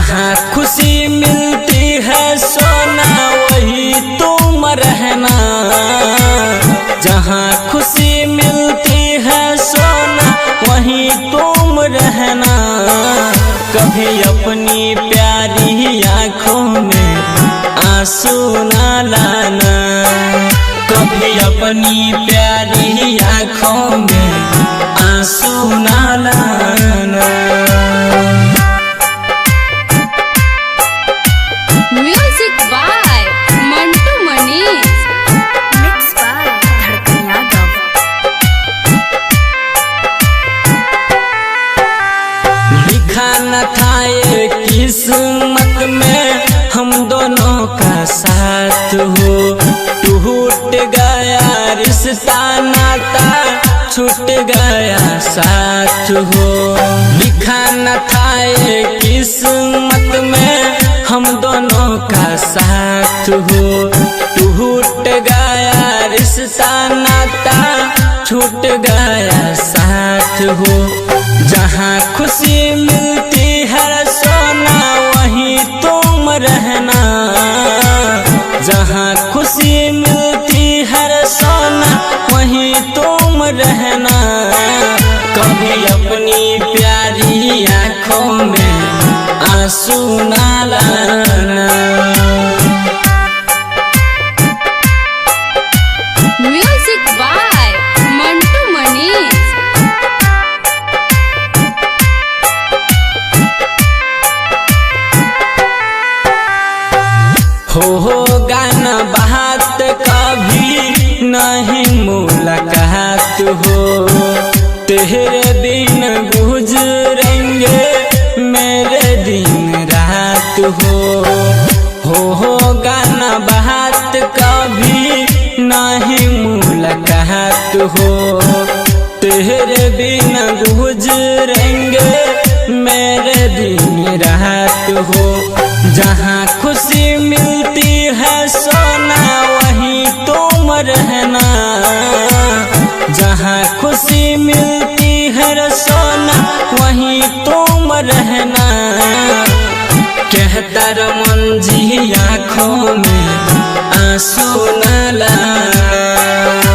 जहाँ खुशी मिलती है सोना वही तुम रहना। जहाँ खुशी मिलती है सोना वही तुम रहना। कभी अपनी प्यारी आँखों में आंसू ना लाना। कभी अपनी प्यारी आँखों में आंसू ना लाना। Music by Mantu Manish, mix by Dhadkan Yadav. लिखा न था ये किस्मत में हम दोनों का साथ हो। टूट गया रिश्ता नाता छूट गया साथ हो। लिखा न था ये किस्मत में हम दोनों का साथ हो। टूट गया रिश्ता नाता छूट गया साथ हो। जहाँ खुशी मिलती है सोना वहीं तुम रहना। जहाँ खुशी मिलती है सोना वहीं तुम रहना। कभी अपनी प्यारी आँखों में आंसू ना लाना। Music by Mantu Manish. होगा न बात कभी नहीं मुलाकात हो। तेरे दिन गुजरेंगे मेरे दिन रात हो। होगा न बात कभी नहीं मुलाकात हो। तेरे बिन गुजरेंगे मेरे दिन रात हो। जहाँ खुशी मिलती है सोना वहीं तुम रहना। जहाँ खुशी मिलती है सोना वहीं तुम रहना। कहता रमन जी आँखों में आंसू न लाना।